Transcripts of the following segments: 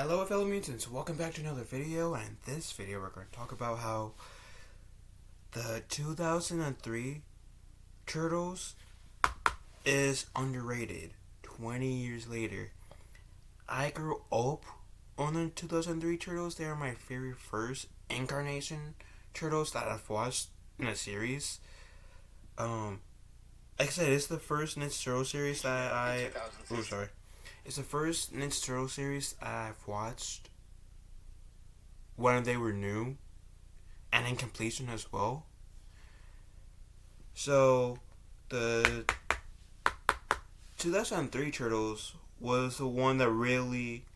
Hello fellow mutants, welcome back to another video, and in this video we're going to talk about how the 2003 Turtles is underrated 20 years later. I grew up on the 2003 Turtles. They are my very first incarnation Turtles that I've watched in a series. Like I said, it's the first Ninja Turtle series that It's the first Ninja Turtle series I've watched when they were new and in completion as well. So, the 2003 Turtles was the one that really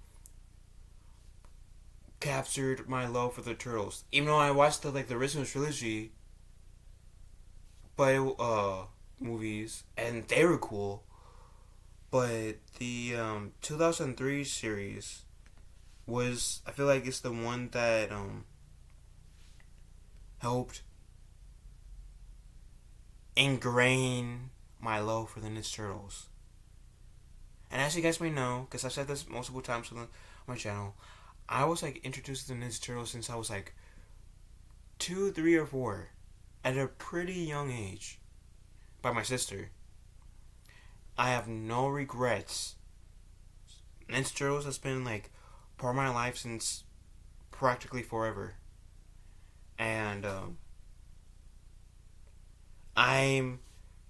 captured my love for the Turtles. Even though I watched the original trilogy, movies, and they were cool. But the 2003 series was, I feel like it's the one that helped ingrain my love for the Ninja Turtles. And as you guys may know, because I've said this multiple times on my channel, I was introduced to the Ninja Turtles since I was 2, 3, or 4 at a pretty young age by my sister. I have no regrets. Ninja Turtles has been part of my life since practically forever. And I'm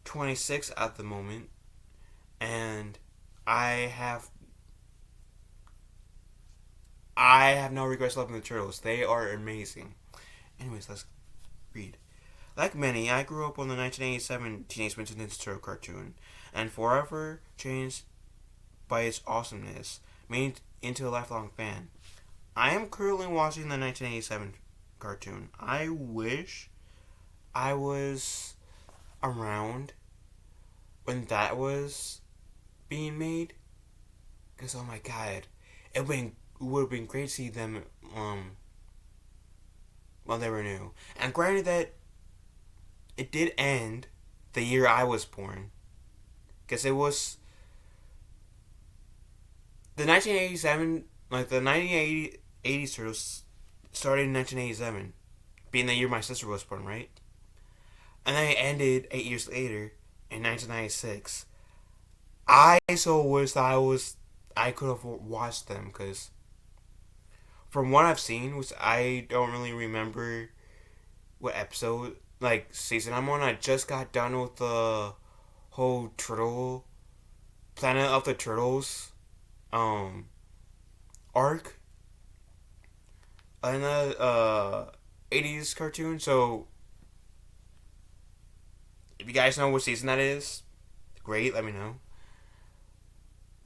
26 at the moment, and I have no regrets loving the Turtles. They are amazing. Anyways, let's read. Like many, I grew up on the 1987 Teenage Mutant Ninja Turtle cartoon, and forever changed by its awesomeness, made into a lifelong fan. I am currently watching the 1987 cartoon. I wish I was around when that was being made, because oh my god, it would have been great to see them while they were new. And granted that it did end the year I was born, because it was the 1987, the 1980s Turtles started in 1987, being the year my sister was born, right? And then it ended 8 years later in 1996. I so wish that I could have watched them, because from what I've seen, which I don't really remember what episode, season I'm on, I just got done with the whole Planet of the Turtles arc in the 80s cartoon. So if you guys know what season that is, great, let me know.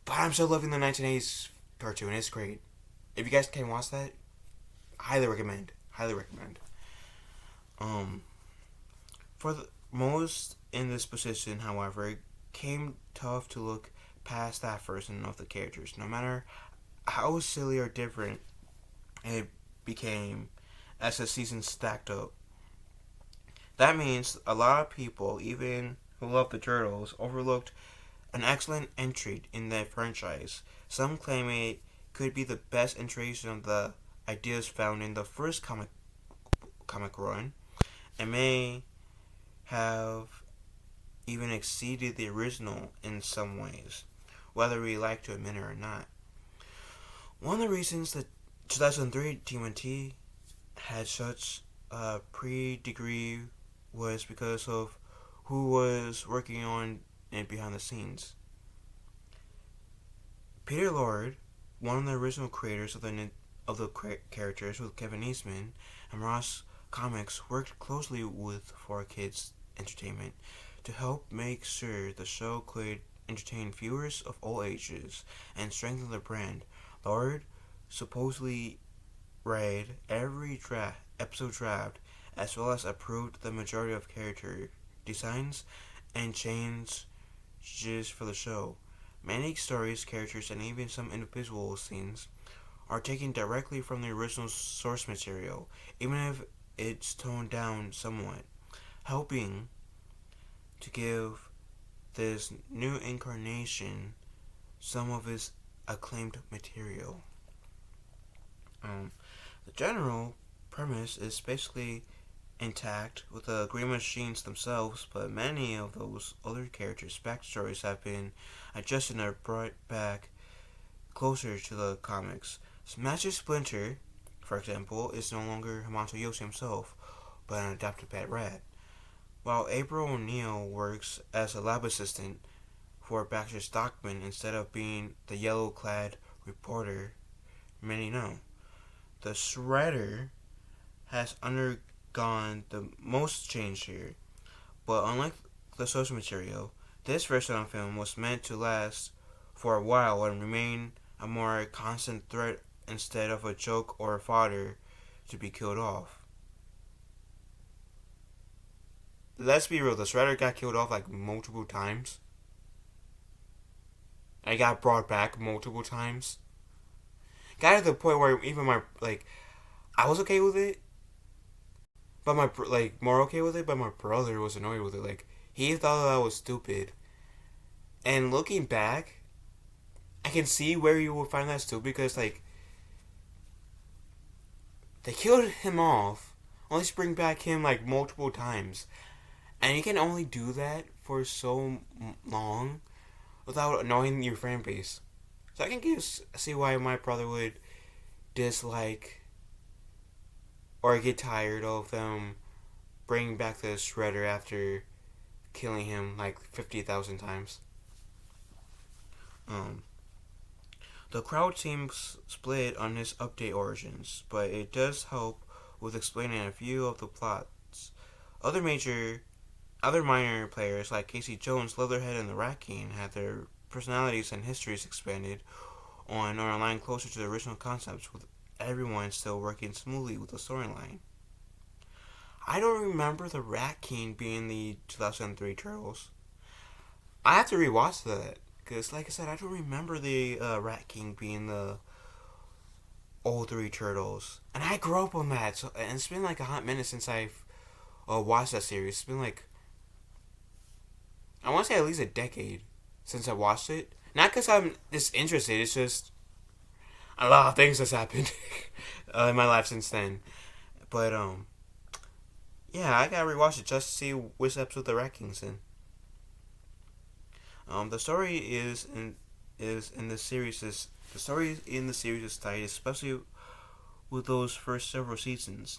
But I'm still loving the 1980s cartoon. It's great. If you guys can watch that, highly recommend. Highly recommend. For the most in this position, however, it came tough to look past that version of the characters. No matter how silly or different it became as the season stacked up. That means a lot of people, even who love the Turtles, overlooked an excellent entry in the franchise. Some claim it could be the best iteration of the ideas found in the first comic run, and may have even exceeded the original in some ways, whether we like to admit it or not. One of the reasons that 2003 TMNT had such a pre-degree was because of who was working on it behind the scenes. Peter Lord, one of the original creators of the characters with Kevin Eastman and Ross Comics, worked closely with 4Kids Entertainment to help make sure the show could entertain viewers of all ages and strengthen the brand. Lord supposedly read every episode draft, as well as approved the majority of character designs and changes for the show. Many stories, characters, and even some individual scenes are taken directly from the original source material, even if it's toned down somewhat, helping to give this new incarnation some of its acclaimed material. The general premise is basically intact with the Green Machines themselves, but many of those other characters' backstories have been adjusted and brought back closer to the comics. Smasher Splinter, for example, is no longer Hamato Yoshi himself, but an adopted pet rat. While April O'Neil works as a lab assistant for Baxter Stockman instead of being the yellow clad reporter many know. The Shredder has undergone the most change here, but unlike the source material, this version of film was meant to last for a while and remain a more constant threat instead of a joke or a fodder to be killed off. Let's be real, the Shredder got killed off like multiple times. I got brought back multiple times. Got to the point where even my I was okay with it, but my more okay with it, but my brother was annoyed with it. Like he thought that I was stupid. And looking back, I can see where you would find that stupid because they killed him off, only to bring back him like multiple times, and you can only do that for so long without annoying your fan base. So I can see why my brother would dislike or get tired of them bringing back the Shredder after killing him like 50,000 times. Um, the crowd seems split on his update origins, but it does help with explaining a few of the plots. Other major, other minor players like Casey Jones, Leatherhead, and the Rat King had their personalities and histories expanded on or aligned closer to the original concepts, with everyone still working smoothly with the storyline. I don't remember the Rat King being the 2003 Turtles. I have to rewatch that because, like I said, I don't remember the Rat King being the old three Turtles, and I grew up on that. So, and it's been like a hot minute since I've watched that series. It's been like I want to say at least a decade since I watched it. Not because I'm disinterested. It's just a lot of things has happened in my life since then. But yeah, I gotta rewatch it just to see which episode the Rat King's in. The story is in the series is the story in the series is tight, especially with those first several seasons.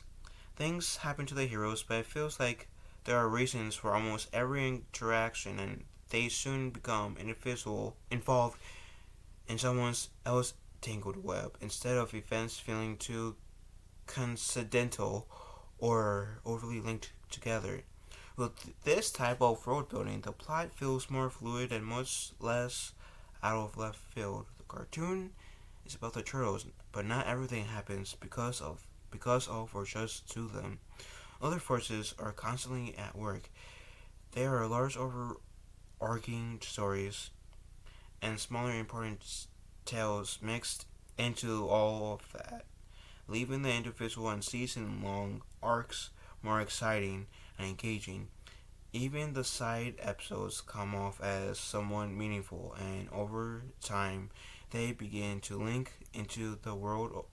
Things happen to the heroes, but it feels like there are reasons for almost every interaction, and they soon become individual involved in someone else's tangled web instead of events feeling too coincidental or overly linked together. With this type of world building, the plot feels more fluid and much less out of left field. The cartoon is about the turtles, but not everything happens because of or just to them. Other forces are constantly at work. There are large overarching stories and smaller important tales mixed into all of that, leaving the individual and season-long arcs more exciting and engaging. Even the side episodes come off as somewhat meaningful, and over time, they begin to link into the world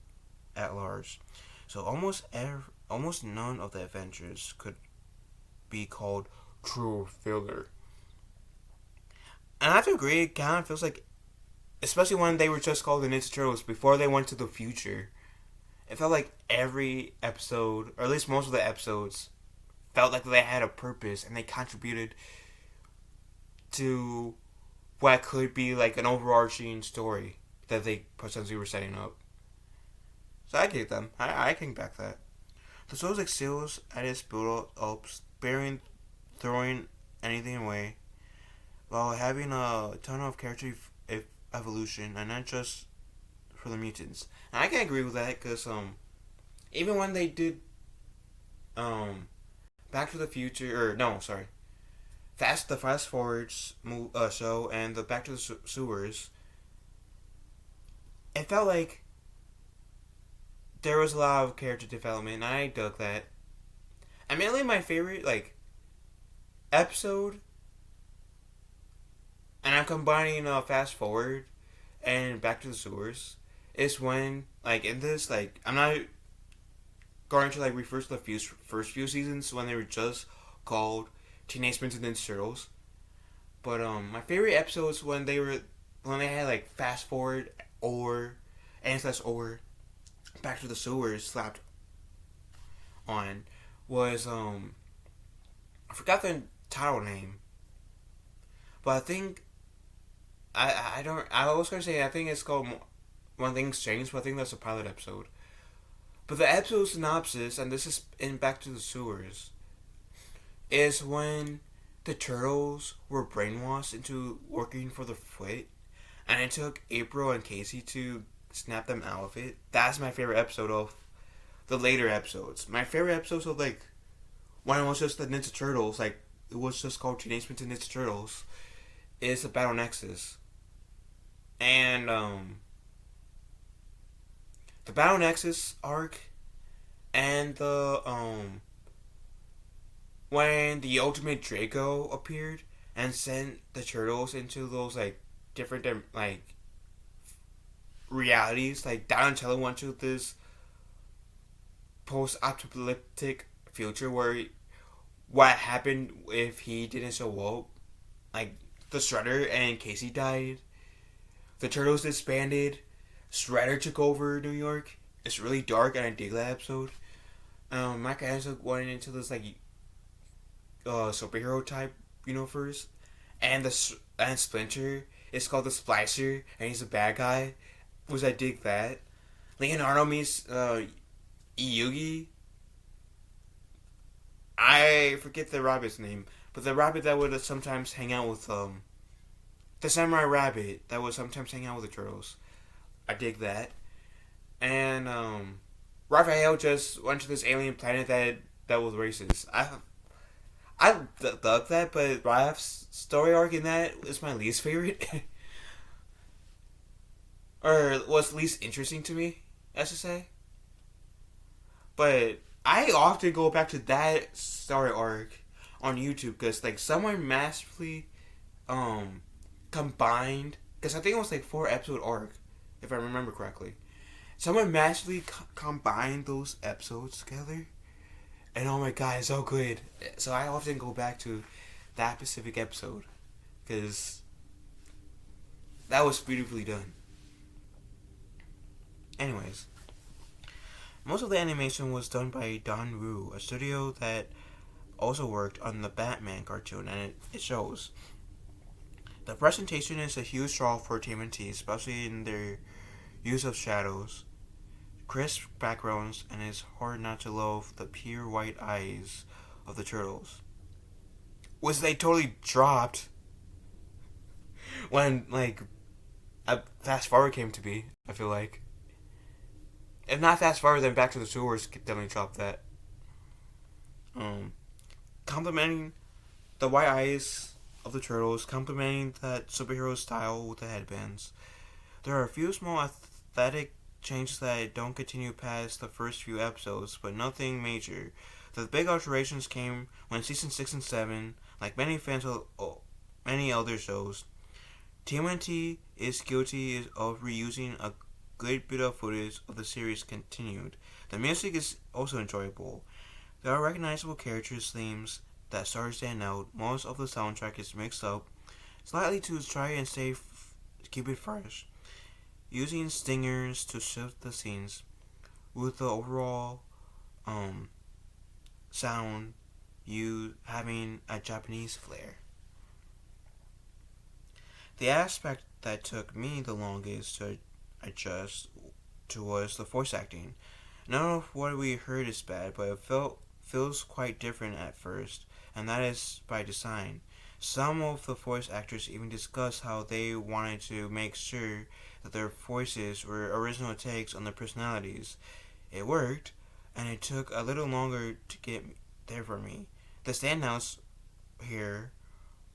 at large. So almost none of the adventures could be called true filler. And I have to agree, it kind of feels like, especially when they were just called the Ninja Turtles before they went to the future, it felt like every episode, or at least most of the episodes, felt like they had a purpose and they contributed to what could be like an overarching story that they potentially were setting up. So I get them. I can back that. The show excels at its build-up, sparing throwing anything away, while having a ton of character evolution, and not just for the mutants. And I can agree with that because even when they did Back to the Future, or no, sorry, the Fast Forwards show and the Back to the Sewers, it felt like there was a lot of character development, and I dug that. And mainly my favorite episode, and I'm combining Fast Forward and Back to the Sewers, is when, like, in this, like, I'm not going to, like, refer to the first few seasons when they were just called Teenage Mutant Ninja Turtles. But, my favorite episodes when they had, like, Fast Forward or Ancestors or Back to the Sewers slapped on was, I forgot the title name. But I think, I don't, I was going to say, I think it's called When Things Change, but I think that's a pilot episode. But the episode synopsis, and this is in Back to the Sewers, is when the turtles were brainwashed into working for the Foot, and it took April and Casey to snap them out of it. That's my favorite episode of the later episodes. My favorite episodes of, like, when it was just the Ninja Turtles, like, it was just called Teenage Mutant Ninja Turtles, is the Battle Nexus. And, the Battle Nexus arc and the, when the Ultimate Draco appeared and sent the Turtles into those, like, different, like, realities. Like, Donatello went to this post-apocalyptic future where what happened if he didn't show up. Like, the Shredder and Casey died. The Turtles disbanded. Shredder took over New York. It's really dark, and I dig that episode. Mike Isaac went into this, like, superhero type universe, and and Splinter is called the Splicer, and he's a bad guy, which I dig that. Leonardo meets Iyugi. I forget the rabbit's name, but the rabbit that would sometimes hang out with the samurai rabbit that would sometimes hang out with the turtles. I dig that. And Raphael just went to this alien planet that was racist. I dug that, but Raph's story arc in that is my least favorite. Or was least interesting to me, I should say. But I often go back to that story arc on YouTube because, like, someone masterfully combined, because I think it was like 4 episode arc, if I remember correctly. Someone masterfully combined those episodes together, and oh my god, it's so good. So I often go back to that specific episode because that was beautifully done. Anyways, most of the animation was done by Don Wu, a studio that also worked on the Batman cartoon, and it shows. The presentation is a huge draw for TMNT, especially in their use of shadows, crisp backgrounds, and it's hard not to love the pure white eyes of the turtles, which they totally dropped when, like, a Fast Forward came to be, I feel like. If not Fast Forward, then Back to the Sewers definitely dropped that. Complementing the white eyes of the turtles, complementing that superhero style with the headbands. There are a few small aesthetic changes that don't continue past the first few episodes, but nothing major. The big alterations came when season 6 and 7, like many fans of many other shows, TMNT is guilty of reusing a good bit of footage of the series continued. The music is also enjoyable. There are recognizable characters' themes that start to stand out. Most of the soundtrack is mixed up slightly to try and keep it fresh, using stingers to shift the scenes, with the overall sound you having a Japanese flair. The aspect that took me the longest to adjust to was the voice acting. None of what we heard is bad, but it feels quite different at first, and that is by design. Some of the voice actors even discussed how they wanted to make sure that their voices were original takes on their personalities. It worked, and it took a little longer to get there for me. The standouts here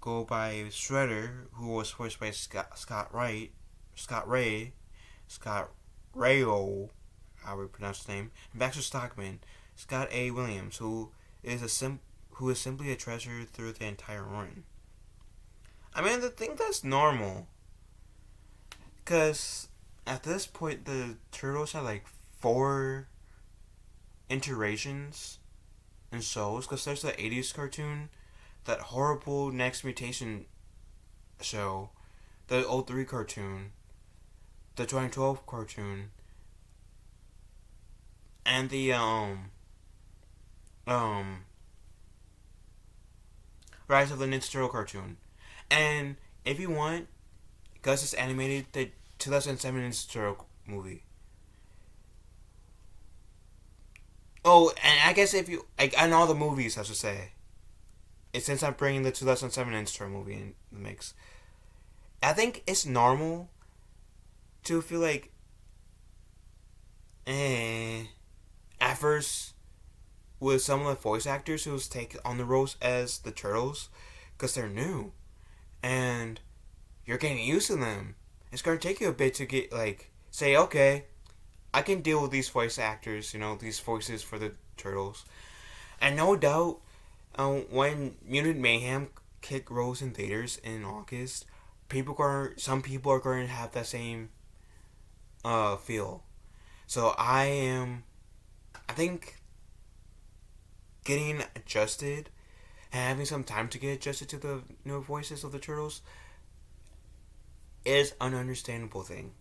go by Shredder, who was voiced by Scott Rayo, how we pronounce his name, and Baxter Stockman, Scott A. Williams, who is simply a treasure through the entire run. I mean, I think that's normal, because at this point, the Turtles had like four iterations and shows, because there's the 80s cartoon, that horrible Next Mutation show, the '03 cartoon, the 2012 cartoon, and the um Rise of the Ninja Turtle cartoon. And if you want, because it's animated, the 2007 Ninja Turtle movie. Oh, and I guess if you like, and all the movies, I should say. It's since I'm bringing the 2007 Ninja Turtle movie in the mix. I think it's normal to feel like, eh, at first with some of the voice actors who's take on the roles as the Turtles, because they're new and you're getting used to them. It's gonna take you a bit to get like say, okay, I can deal with these voice actors, these voices for the Turtles. And no doubt, when Mutant Mayhem kick rolls in theaters in August, some people are going to have that same feel. So I think getting adjusted and having some time to get adjusted to the new voices of the Turtles is an understandable thing.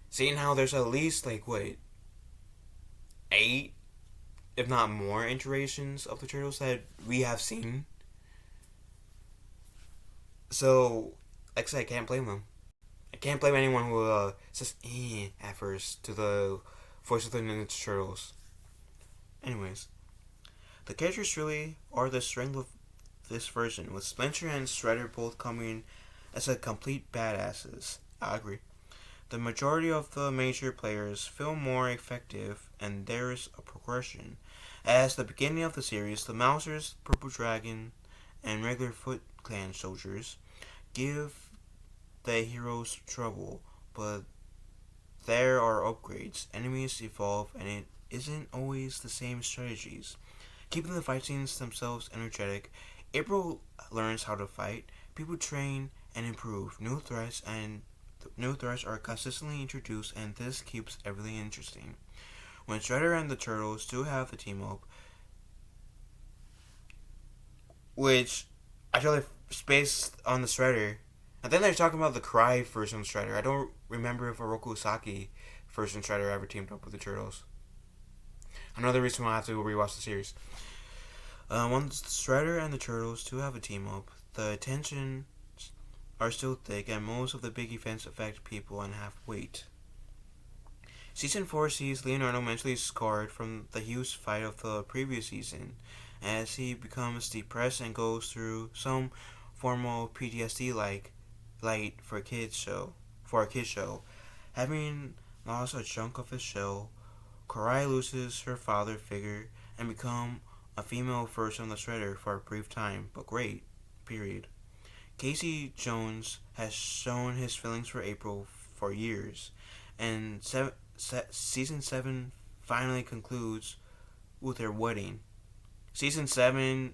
Seeing how there's at least like what, 8, if not more, iterations of the Turtles that we have seen. So, like I said, I can't blame them. I can't blame anyone who says at first to the voice of the Ninja Turtles. Anyways, the characters really are the strength of this version, with Splinter and Shredder both coming as a complete badasses. I agree. The majority of the major players feel more effective, and there is a progression. As the beginning of the series, the Mousers, Purple Dragon, and regular Foot Clan soldiers give the heroes trouble, but there are upgrades, enemies evolve, and it isn't always the same strategies. Keeping the fight scenes themselves energetic, April learns how to fight, people train and improve, new threats are consistently introduced, and this keeps everything interesting. When Shredder and the Turtles do have the team up, which I feel like it's based on the Shredder. I think they're talking about the Cry version of Shredder. I don't remember if Oroku Saki version Shredder ever teamed up with the Turtles. Another reason why I have to rewatch the series. Once Shredder and the Turtles do have a team up, the tensions are still thick, and most of the big events affect people and have weight. Season 4 sees Leonardo mentally scarred from the huge fight of the previous season, as he becomes depressed and goes through some formal PTSD like light for a kids show. Having lost a chunk of his shell, Karai loses her father figure and become a female version of the Shredder for a brief time, but great. Period. Casey Jones has shown his feelings for April for years, and season 7 finally concludes with their wedding. Season 7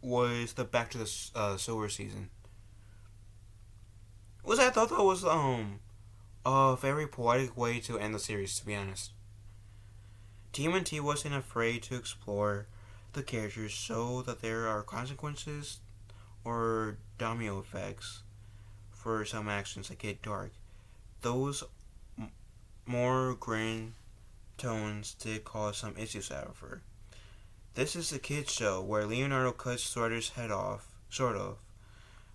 was the Back to the Silver season. I thought that was a very poetic way to end the series, to be honest. TMNT wasn't afraid to explore the characters so that there are consequences or domino effects for some actions that get dark. Those more grim tones did cause some issues, however. This is a kids show where Leonardo cuts Shredder's head off, sort of.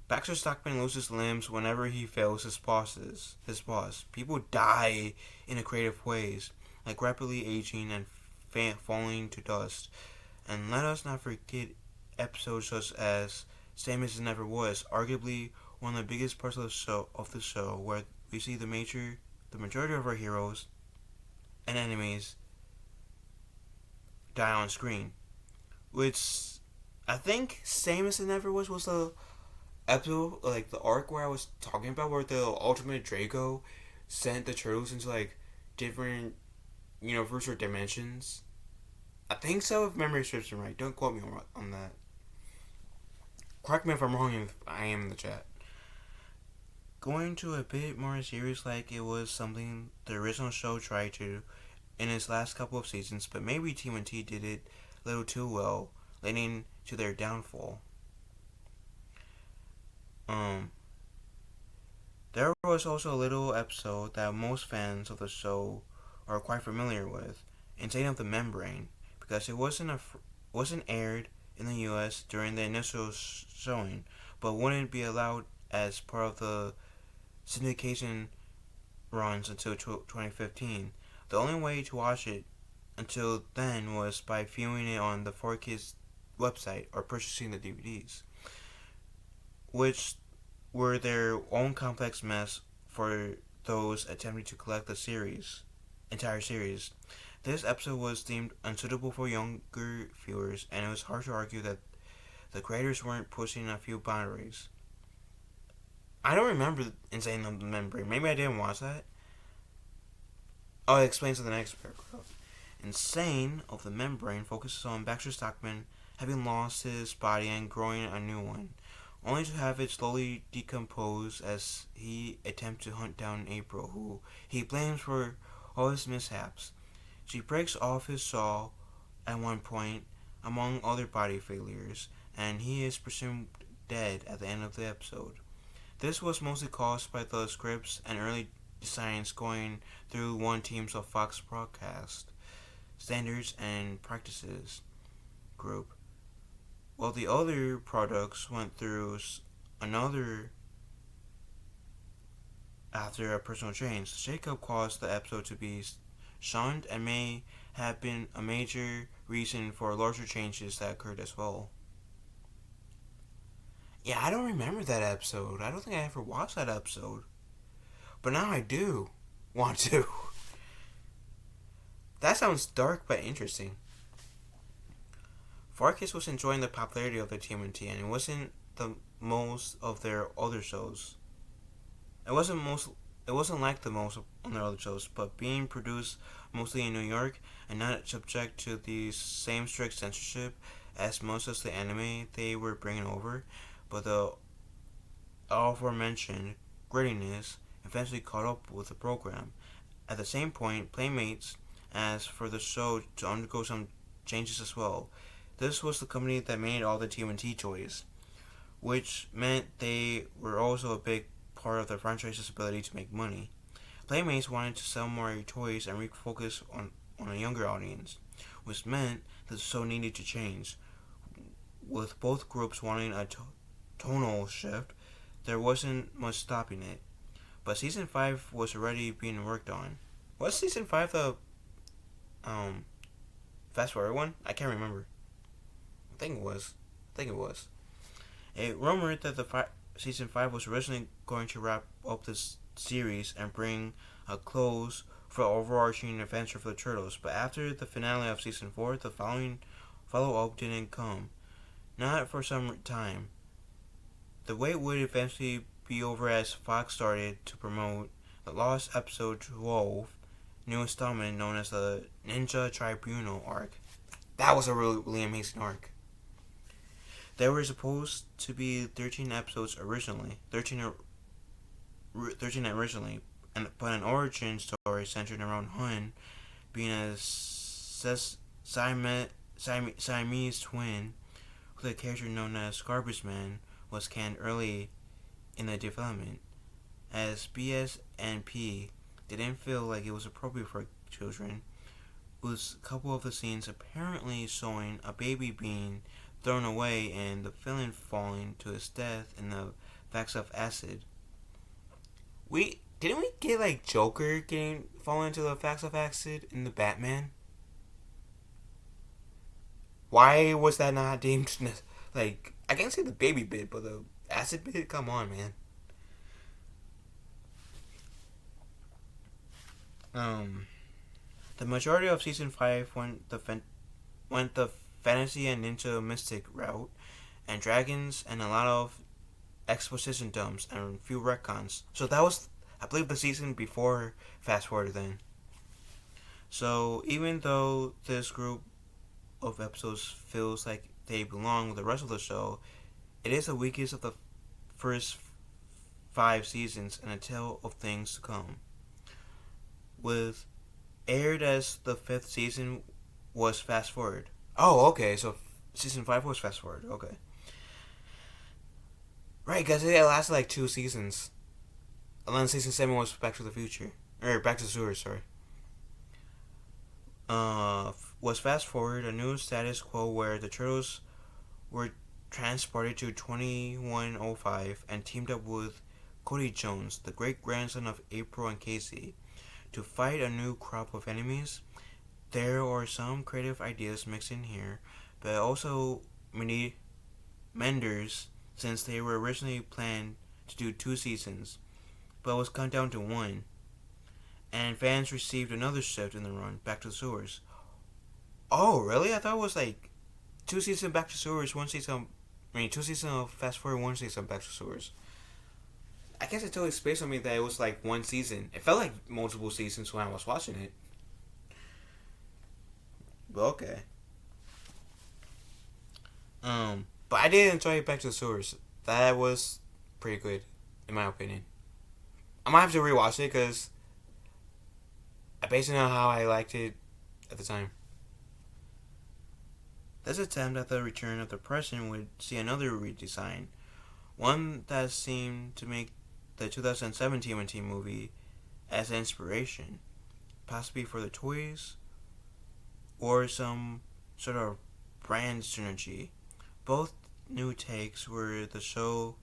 Baxter Stockman loses limbs whenever he fails his boss. People die in creative ways, like rapidly aging and falling to dust. And let us not forget episodes such as Same as It Never Was, arguably one of the biggest parts of the show, where we see the majority of our heroes and enemies die on screen. Which I think Same as It Never Was the episode, like the arc where I was talking about, where the Ultimate Draco sent the turtles into like different universe or dimensions. I think so, if memory serves me right. Don't quote me on that. Correct me if I'm wrong, if I am in the chat. going to a bit more serious, like it was something the original show tried to in its last couple of seasons, but maybe TMNT did it a little too well, leading to their downfall. Um, there was also a little episode that most fans of the show are quite familiar with, Insane of the Membrane, because it wasn't aired in the U.S. during the initial showing, but wouldn't be allowed as part of the syndication runs until 2015. The only way to watch it until then was by viewing it on the 4Kids website or purchasing the DVDs, which were their own complex mess for those attempting to collect the entire series. This episode was deemed unsuitable for younger viewers, and it was hard to argue that the creators weren't pushing a few boundaries. I don't remember Insane of the Membrane. Maybe I didn't watch that. Oh, it explains in the next paragraph. Insane of the Membrane focuses on Baxter Stockman having lost his body and growing a new one, only to have it slowly decompose as he attempts to hunt down April, who he blames for all his mishaps. She breaks off his jaw at one point, among other body failures, and he is presumed dead at the end of the episode. This was mostly caused by the scripts and early designs going through one teams of Fox broadcast standards and practices group, while the other products went through another after a personal change. The shakeup caused the episode to be shunned and may have been a major reason for larger changes that occurred as well. Yeah, I don't remember that episode. I don't think I ever watched that episode. But now I do want to. That sounds dark but interesting. Farkas was enjoying the popularity of the TMNT, and it wasn't the most of their other shows. It wasn't like the most on their other shows, but being produced mostly in New York and not subject to the same strict censorship as most of the anime they were bringing over, but the aforementioned grittiness eventually caught up with the program. At the same point, Playmates asked for the show to undergo some changes as well. This was the company that made all the TMNT toys, which meant they were also a big part of the franchise's ability to make money. Playmates wanted to sell more toys and refocus on a younger audience, which meant that the show needed to change. With both groups wanting a tonal shift, there wasn't much stopping it. But season 5 was already being worked on. Was season 5 the fast forward one? I can't remember. I think it was. It rumored that season 5 was originally going to wrap up this series and bring a close for the overarching adventure for the Turtles, but after the finale of season 4, the following follow-up didn't come. Not for some time. The wait would eventually be over as Fox started to promote the lost episode 12 new installment known as the Ninja Tribunal arc. That was a really amazing arc. There were supposed to be 13 episodes originally, but an origin story centered around Hun being a Siamese twin with a character known as Garbage Man was canned early in the development, as BS&P didn't feel like it was appropriate for children, with a couple of the scenes apparently showing a baby being thrown away and the villain falling to his death in the vats of acid. Didn't we get like Joker falling into the vats of acid in the Batman? Why was that not deemed like I can't see the baby bit, but the acid bit? Come on, man. The majority of season 5 went the fantasy and ninja mystic route, and dragons and a lot of exposition dumps and a few retcons. So that was, I believe, the season before Fast Forward then. So even though this group of episodes feels like they belong with the rest of the show, it is the weakest of the first 5 seasons and a tale of things to come. With aired as the 5th season was Fast Forward. Oh, okay, so season 5 was Fast Forward. Okay. Right, because it lasted like 2 seasons. And then season 7 was Back to the Future. Or Back to the Sewer, sorry. Was Fast Forward a new status quo where the Turtles were transported to 2105 and teamed up with Cody Jones, the great grandson of April and Casey, to fight a new crop of enemies. There are some creative ideas mixed in here, but also many menders since they were originally planned to do 2 seasons, but was cut down to 1. And fans received another shift in the run, Back to the Sewers. Oh, really? I thought it was like 2 seasons Back to Sewers, 2 seasons of Fast Forward, 1 season of Back to Sewers. I guess it totally spaced on me that it was like 1 season. It felt like multiple seasons when I was watching it. But okay. But I did enjoy Back to the Sewers. That was pretty good, in my opinion. I might have to rewatch it because I based it on how I liked it at the time. This attempt at the return of the President would see another redesign, one that seemed to make the 2017 TMNT movie as an inspiration, possibly for the toys or some sort of brand synergy. Both new takes were the show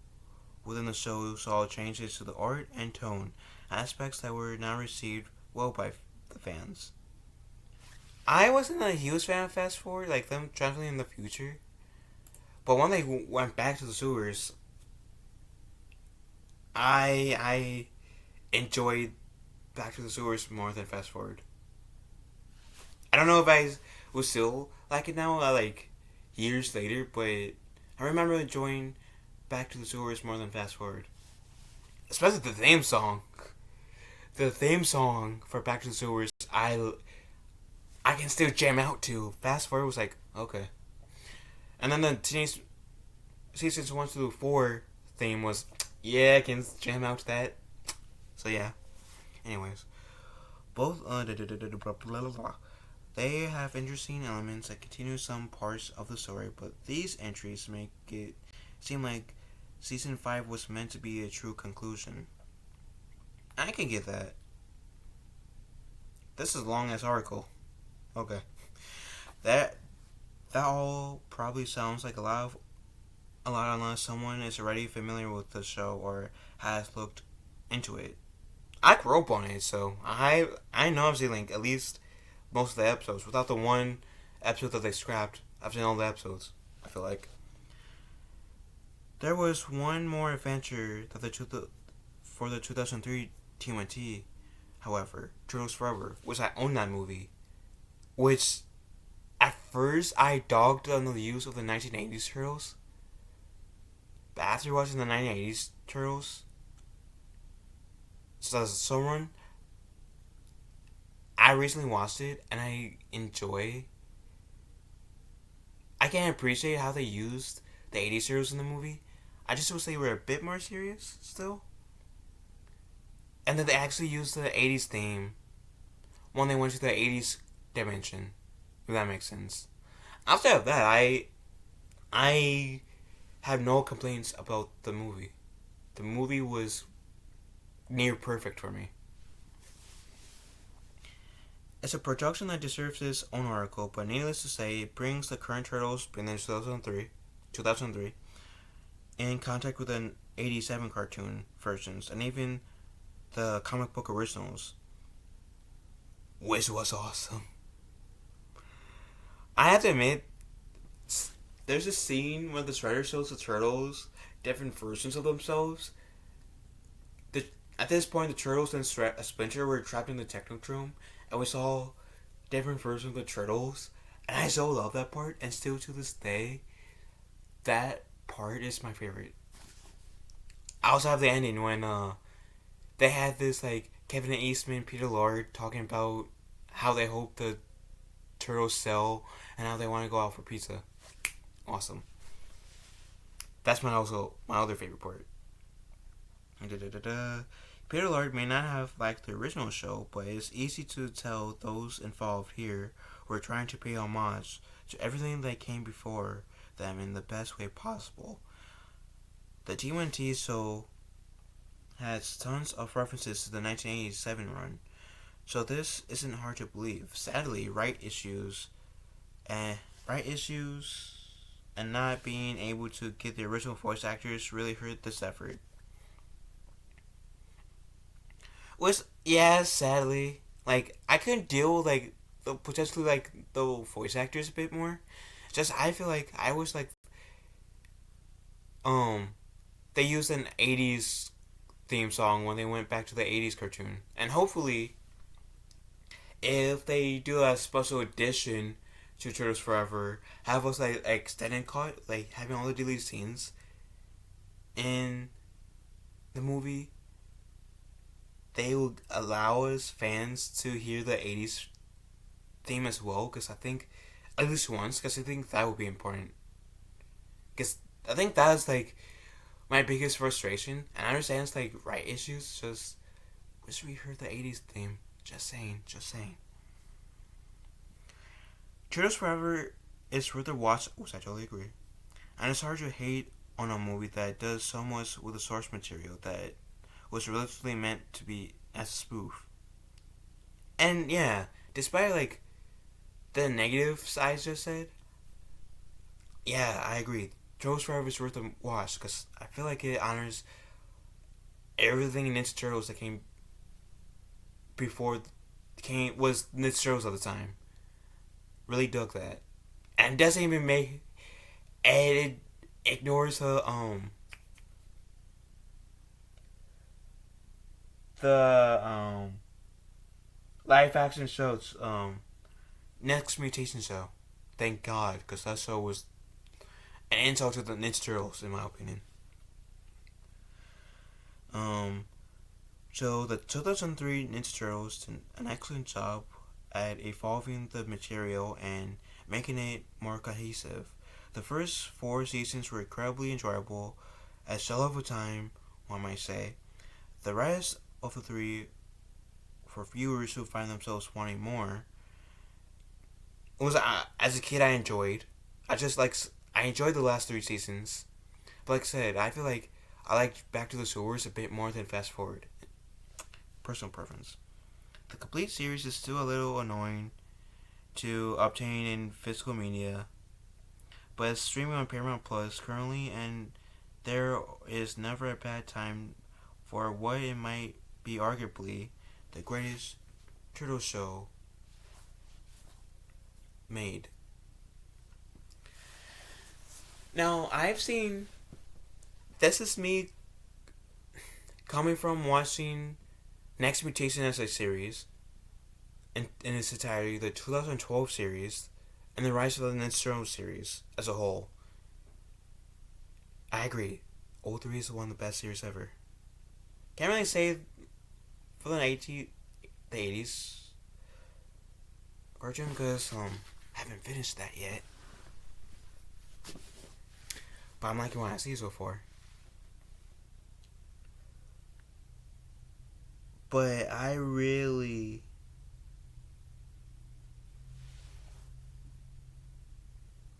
within the show saw changes to the art and tone, aspects that were not received well by the fans. I wasn't a huge fan of Fast Forward, like them traveling in the future. But when they went back to the sewers, I enjoyed Back to the Sewers more than Fast Forward. I don't know if I would still like it now, like years later, but I remember enjoying Back to the Sewers more than Fast Forward. Especially the theme song. The theme song for Back to the Sewers, I can still jam out to. Fast Forward was like, okay. And then the teenage seasons 1 through 4 theme was, yeah, I can jam out to that. So yeah. Anyways, both they have interesting elements that continue some parts of the story, but these entries make it seem like season 5 was meant to be a true conclusion. I can get that. This is a long ass article. Okay. That all probably sounds like a lot unless someone is already familiar with the show or has looked into it. I grew up on it, so I know I've seen like at least most of the episodes. Without the one episode that they scrapped, I've seen all the episodes. I feel like there was one more adventure that for the 2003 TMNT. However, Turtles Forever, which I own that movie, which at first I dogged on the use of the 1980s Turtles, but after watching the 1980s Turtles, so as a solo run, I recently watched it and I can appreciate how they used the 80s Turtles in the movie. I just wish they were a bit more serious still. And then they actually used the 80s theme when they went to the 80s dimension, if that makes sense. Outside of that, I have no complaints about the movie. The movie was near perfect for me. It's a production that deserves its own article, but needless to say, it brings the current Turtles in 2003 in contact with the 87 cartoon versions and even the comic book originals, which was awesome. I have to admit, there's a scene where the Shredder shows the Turtles different versions of themselves. At this point, the Turtles and Splinter were trapped in the Technodrome, and we saw different versions of the Turtles, and I so love that part, and still to this day, that part is my favorite. I also have the ending when they had this like Kevin Eastman, Peter Lorre talking about how they hope the Turtles sell and how they want to go out for pizza. Awesome. That's my other favorite part. Da-da-da-da. Peter Lord may not have liked the original show, but it's easy to tell those involved here were trying to pay homage to everything that came before them in the best way possible. The TNT show has tons of references to the 1987 run, so this isn't hard to believe. Sadly, right issues and not being able to get the original voice actors really hurt this effort. Which, yeah, sadly, like I couldn't deal with like the potentially like the voice actors a bit more. Just I feel like I was like um they used an '80s theme song when they went back to the '80s cartoon, and hopefully if they do a special edition to Turtles Forever, have us like extended cut, like having all the deleted scenes in the movie, they will allow us fans to hear the '80s theme as well. Because I think at least once, because I think that would be important. Because I think that's like my biggest frustration, and I understand it's like right issues. Just wish we heard the '80s theme. Just saying, just saying. Turtles Forever is worth a watch, which I totally agree. And it's hard to hate on a movie that does so much with the source material that was relatively meant to be as a spoof. And yeah, despite like the negative side I just said, yeah, I agree. Turtles Forever is worth a watch because I feel like it honors everything in Ninja Turtles that came before came was Ninja Turtles at the time. Really dug that, and doesn't even make and it ignores the live action shows next mutation show. Thank God, because that show was an insult to the Ninja Turtles, in my opinion. Um, so the 2003 Ninja Turtles did an excellent job at evolving the material and making it more cohesive. The first four seasons were incredibly enjoyable, a shell of a time, one might say. The rest of the three, for viewers who find themselves wanting more, it was as a kid I enjoyed. I enjoyed the last three seasons, but like I said, I feel like I liked Back to the Sewers a bit more than Fast Forward. Personal preference. The complete series is still a little annoying to obtain in physical media, but it's streaming on Paramount Plus currently, and there is never a bad time for what it might be arguably the greatest turtle show made. Now, I've seen. This is me coming from watching Next Mutation as a series, in its entirety, the 2012 series, and the Rise of the Ninja Turtles series as a whole. I agree. 03 is one of the best series ever. Can't really say for the 80s cartoon because I haven't finished that yet. But I'm liking what I see so far. But I really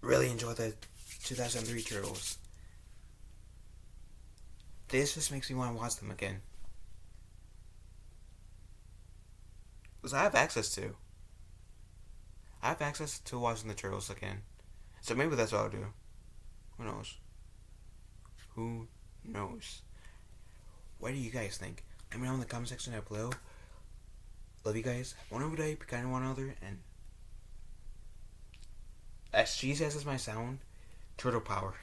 enjoyed the 2003 Turtles. This just makes me want to watch them again. Because I have access to. I have access to watching the Turtles again. So maybe that's what I'll do. Who knows? Who knows? What do you guys think? Let me know in the comment section down below. Love you guys. One every day, be kind to one another, and as cheesy as this might sound, turtle power.